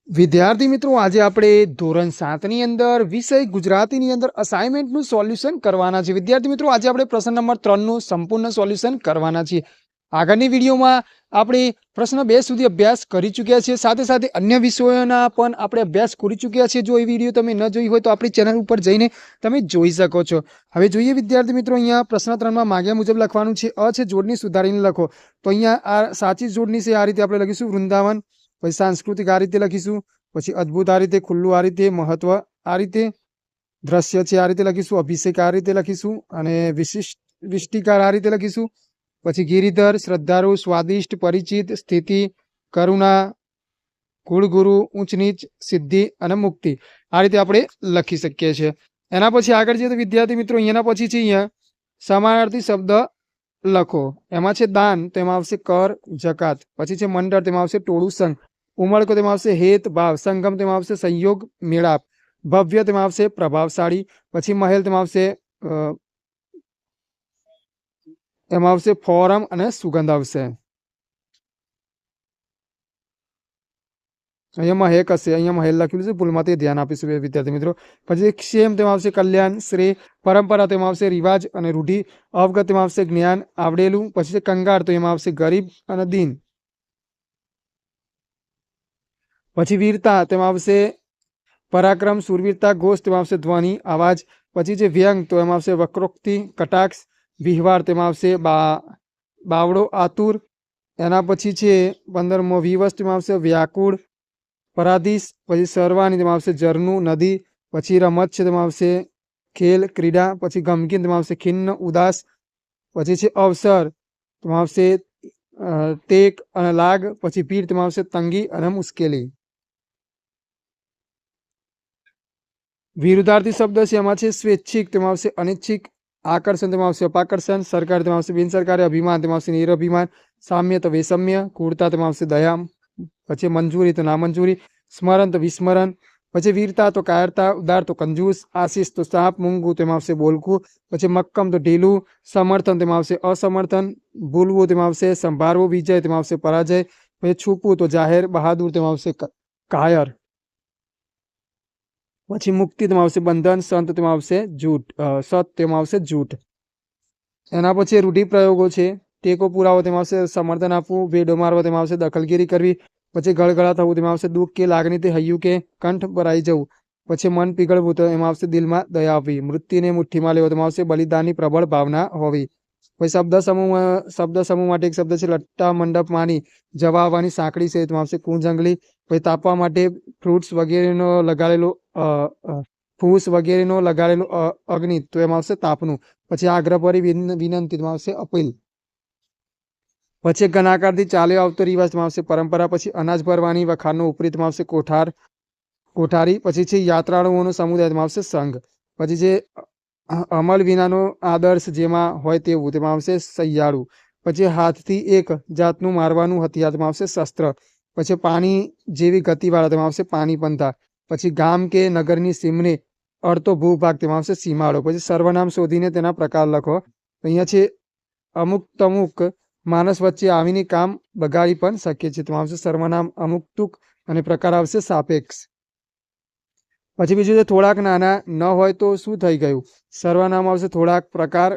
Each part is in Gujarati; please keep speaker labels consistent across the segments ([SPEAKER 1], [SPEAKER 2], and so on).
[SPEAKER 1] વિદ્યાર્થી મિત્રો, આજે આપણે ધોરણ 7 ની અંદર વિષય ગુજરાતીની અંદર અસાઇનમેન્ટનું સોલ્યુશન કરવાના છે. વિદ્યાર્થી મિત્રો, આજે આપણે પ્રશ્ન નંબર 3 નું સંપૂર્ણ સોલ્યુશન કરવાના છીએ. આગળની વિડીયોમાં આપણે પ્રશ્ન 2 સુધી અભ્યાસ કરી ચૂક્યા છીએ. સાથે સાથે અન્ય વિષયોના પણ આપણે અભ્યાસ કરી ચૂક્યા છીએ. જો એ વિડીયો તમે ન જોઈ હોય તો આપણી ચેનલ ઉપર જઈને તમે જોઈ શકો છો. હવે જોઈએ વિદ્યાર્થી મિત્રો, અહીંયા પ્રશ્ન 3 માં માંગ્યા મુજબ લખવાનું છે. અ છે જોડણી સુધારીને લખો. તો અહીંયા આ સાચી જોડણી છે. આ રીતે આપણે લખીશું વૃંદાવન. પછી સાંસ્કૃતિક આ રીતે લખીશું. પછી અદ્ભુત આ રીતે, ખુલ્લું આ રીતે, મહત્વ આ રીતે, દ્રશ્ય છે આ રીતે લખીશું, અભિષેક આ રીતે લખીશું અને વિષ્ટિકાર આ રીતે લખીશું. પછી ગિરિધર, શ્રદ્ધાળુ, સ્વાદિષ્ટ, પરિચિત, સ્થિતિ, કરુણા, કુળગુરુ, ઊંચ નીચ, સિદ્ધિ અને મુક્તિ આ રીતે આપણે લખી શકીએ છીએ. એના પછી આગળ જઈએ તો વિદ્યાર્થી મિત્રો, અહીંયાના પછી છે અહીંયા સમાનાર્થી શબ્દ લખો. એમાં છે દાન, તેમાં આવશે કર, જકાત. પછી છે મંડળ, તેમાં આવશે ટોળું, સંઘ. ઉમળકો, તેમાં આવશે હેત, ભાવ. સંગમ, તેમાં આવશે સંયોગ, મેળાપ. ભવ્ય, તેમાં આવશે પ્રભાવશાળી. પછી મહેલ, તેમાં આવશે એમાં આવશે ફોરમ અને સુગંધ આવશે. અહીંયા મહેક હશે, અહીંયા મહેલ લખેલું છે, ભૂલમાં તે ધ્યાન આપીશું વિદ્યાર્થી મિત્રો. પછી ક્ષેમ, તેમાં આવશે કલ્યાણ, શ્રેય. પરંપરા, તેમાં આવશે રિવાજ અને રૂઢિ. અવગત, તેમાં આવશે જ્ઞાન, આવડેલું. પછી છે કંગાળ, તો એમાં આવશે ગરીબ અને દીન. પછી વીરતા, તેમાં આવશે પરાક્રમ, શૂરવીરતા. ઘોષ, તેમાં આવશે ધ્વનિ, અવાજ. પછી છે વ્યંગ, તો એમાં આવશે વક્રોક્તિ, કટાક્ષ. વિહવાર, તેમાં આવશે બાવડો, આતુર. એના પછી છે 15મો વિવશ, તેમાં આવશે વ્યાકુળ, પરાધીશ. પછી સર્વાની, તેમાં આવશે ઝરણું, નદી. પછી રમત છે, તેમાં આવશે ખેલ, ક્રીડા. પછી ગમગીન, તેમાં આવશે ખિન્ન, ઉદાસ. પછી છે અવસર, તેમાં આવશે ટેક અને લાગ. પછી પીડ, તેમાં આવશે તંગી અને મુશ્કેલી. વિરુદ્ધાર્થી શબ્દ છે, એમાં છે સ્વૈચ્છિક, તેમાં આવશે અનૈચ્છિક. આકર્ષણ, તેમાં આવશે અપાકર્ષણ. સરકાર, તેમાં આવશે બિનસરકારી. અભિમાન, તેમાં આવશે નિરભિમાન. સામ્ય, તો વૈષમ્ય. ક્રૂરતા, તેમાં આવશે દયા. પછી મંજૂરી, તો નામંજૂરી. સ્મરણ, તો વિસ્મરણ. પછી વીરતા, તો કાયરતા. ઉદાર, તો કંજૂસ. આશીષ, તો સાપ. મૂંગું, તેમાં આવશે બોલકું. પછી મક્કમ, તો ઢીલું. સમર્થન, તેમાં આવશે અસમર્થન. ભૂલવું, તેમાં આવશે સંભાળવું. વિજય, તેમાં આવશે પરાજય. પછી છુપવું, તો જાહેર. બહાદુર, તેમાં આવશે કાયર. પછી મુક્તિ, તેમાં આવશે બંધન. સંત, તેમાં આવશે જૂઠ. સત, તેમાં આવશે જૂઠ. એના પછી રૂઢિપ્રયોગો છે. ટેકો પુરાવો, તેમાં આવશે સમર્થન આપવું. વેડો મારવો, તેમાં આવશે દખલગીરી કરવી. પછી ગળગળા થવું, તેમાં આવશે દુઃખ કે લાગણી, તે હૈયું કે કંઠ ભરાઈ જવું. પછી મન પીગળવું, તો એમાં આવશે દિલમાં દયા આવવી. મૃત્યુને મુઠ્ઠીમાં લેવો, તેમાં આવશે બલિદાનની પ્રબળ ભાવના હોવી. પછી શબ્દ સમૂહ માટે એક શબ્દ છે લટ્ટા મંડપ માની. જવા આવવાની સાંકળી છે, તેમાં આવશે કુંજંગલી. પછી તાપવા માટે ફ્રૂટ્સ વગેરેનો લગાડેલો ફૂસ વગેરેનો લગાડેલો અગ્નિ, તો એમાં આવશે તાપનું. પછી આગ્રહ પરી વિનંતી, તેમાં આવશે અપીલ. પછી ઘનાકારથી ચાલ્યો આવતો રિવાજ, તેમાં આવશે પરંપરા. પછી અનાજ ભરવાની વખારનો ઉપરી, તેમાં આવશે કોઠારી. પછી છે યાત્રાળુઓનો સમુદાય, તેમાં આવશે સંઘ. પછી જે અમલ વિનાનો આદર્શ જેમાં હોય તેવું, તેમાં આવશે સૈયાળુ. પછી હાથથી એક જાતનું મારવાનું હથિયાર, તેમાં આવશે શસ્ત્ર. પછી પાણી જેવી ગતિવાળા, તેમાં આવશે પાણી પંથા. પછી ગામ કે નગરની સીમને અડતો ભૂભાગ, તેમાં આવશે સીમાડો. પછી સર્વનામ શોધીને તેના પ્રકાર લખો. અહીંયા છે અમુક તમુક માણસ વચ્ચે આવીને કામ બગાડી પણ શકે છે, તેમાં આવશે સર્વનામ અમુક ટૂંક અને પ્રકાર આવશે સાપેક્ષ. પછી બીજું છે થોડાક નાના ન હોય તો શું થઈ ગયું. સર્વનામ આવશે થોડાક, પ્રકાર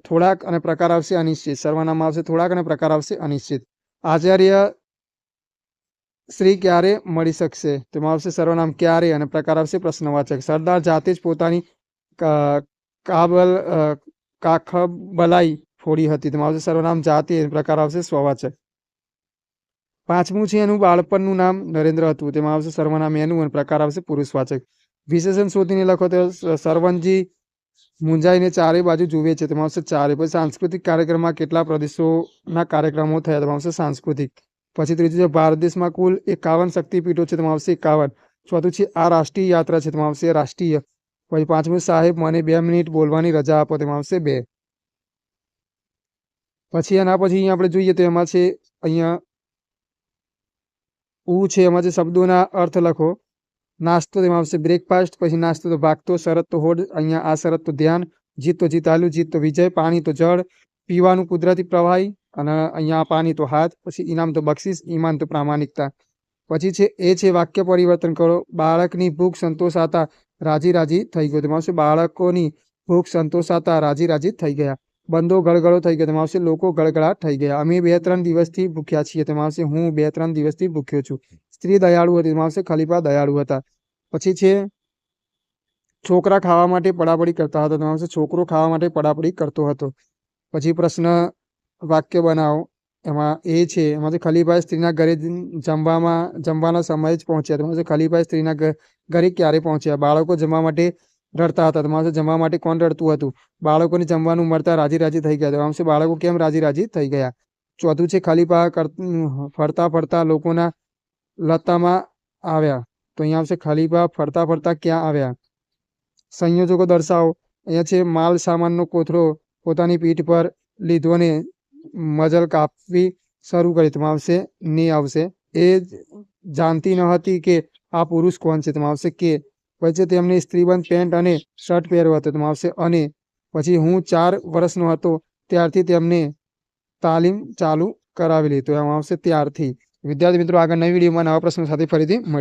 [SPEAKER 1] થોડાક અને પ્રકાર આવશે અનિશ્ચિત. સર્વનામ આવશે થોડાક અને પ્રકાર આવશે અનિશ્ચિત. આચાર્ય શ્રી ક્યારે મળી શકશે, તેમાં આવશે સર્વનામ ક્યારે અને પ્રકાર આવશે પ્રશ્નવાચક. સરદાર જાતે જ પોતાની કાખબલાઈ ફોડી હતી, તેમાં આવશે સર્વનામ જાતિ અને પ્રકાર આવશે સ્વવાચક. 5મું છે એનું બાળપણનું નામ નરેન્દ્ર હતું, તેમાં આવશે સર્વનામ એનું અને પ્રકાર આવશે પુરુષવાચક. વિશેષણ શોધીને લખો, તો સરવણજી મૂંઝાઈને ચારે બાજુ જુએ છે, તેમાં આવશે ચારે. પછી સાંસ્કૃતિક કાર્યક્રમમાં કેટલા પ્રદેશોના કાર્યક્રમો થયા, તેમાં આવશે સાંસ્કૃતિક. પછી ત્રીજું છે ભારત દેશમાં કુલ 51 શક્તિપીઠો છે, તેમાં આવશે 51. ચોથું છે આ રાષ્ટ્રીય યાત્રા છે, તેમાં આવશે રાષ્ટ્રીય. પછી 5મું સાહેબ મને 2 મિનિટ બોલવાની રજા આપો, તેમાં આવશે 2. પછી એના પછી અહીંયા આપણે જોઈએ તો એમાં છે અહીંયા છે, એમાં જે શબ્દોના અર્થ લખો. નાસ્તો, તેમાં આવશે બ્રેકફાસ્ટ. પછી નાસ્તો, તો ભાગતો. શરત, તો હોડ. અહીંયા આ શરત, તો ધ્યાન. જીત, તો જીતાલું. જીત, તો વિજય. પાણી, તો જળ. પીવાનું કુદરતી પ્રવાહી અને અહીંયા પાણી, તો હાથ. પછી ઇનામ, તો બક્ષિસ. ઈમાન, તો પ્રામાણિકતા. પછી છે એ છે વાક્ય પરિવર્તન કરો. બાળકની ભૂખ સંતોષાતા રાજી રાજી થઈ ગયો. તેમાં આવશે બાળકોની ભૂખ સંતોષાતા રાજી રાજી થઈ ગયા. બંદો ગળગળો થઈ ગયો. તેમાં આવશે લોકો ગળગળાટ થઈ ગયા. અમે 2-3 દિવસથી ભૂખ્યા છીએ. તેમાં આવશે હું 2-3 દિવસથી ભૂખ્યો છું. સ્ત્રી દયાળુ હતી. તેમાં આવશે ખલીફા દયાળુ હતા. પછી છે છોકરા ખાવા માટે પડાપડી કરતા હતા. તેમાં આવશે છોકરો ખાવા માટે પડાપડી કરતો હતો. પછી પ્રશ્ન વાક્ય બનાવો. એમાં એ છે એમાંથી ખલીફાએ સ્ત્રીના ઘરે જમવાના સમયે જ પહોંચ્યા. તેમાં આવશે ખલીફાએ સ્ત્રીના ઘરે ક્યારે પહોંચ્યા. બાળકો જમવા માટે રડતા હતા. તેમાં આવશે જમવા માટે કોણ રડતું હતું. બાળકોને જમવાનું મળતા રાજી રાજી થઈ ગયા. તેમાં આવશે બાળકો કેમ રાજી રાજી થઈ ગયા. ચોથું છે ખલીફા ફરતા ફરતા લોકોના લતામાં આવ્યા. તો અહીંયા આવશે ખલીફા ફરતા ફરતા ક્યાં આવ્યા. સંયોજકો દર્શાવો. અહીંયા છે માલ સામાનનો કોથળો પોતાની પીઠ પર લીધો ને મજલ કાપવી શરૂ કરી. તેમાં આવશે ને આવશે. એ જાણતી ન હતી કે આ પુરુષ કોણ છે. તેમાં આવશે કે. પછી તેમને સ્ત્રીબંધ પેન્ટ અને શર્ટ પહેર્યો હતો. તેમાં આવશે અને. પછી હું 4 વર્ષનો હતો ત્યારથી તેમને તાલીમ ચાલુ કરાવેલી. તો એમાં આવશે ત્યારથી. વિદ્યાર્થી મિત્રો આગળ નવી વિડીયોમાં નવા પ્રશ્નો સાથે ફરીથી મળી.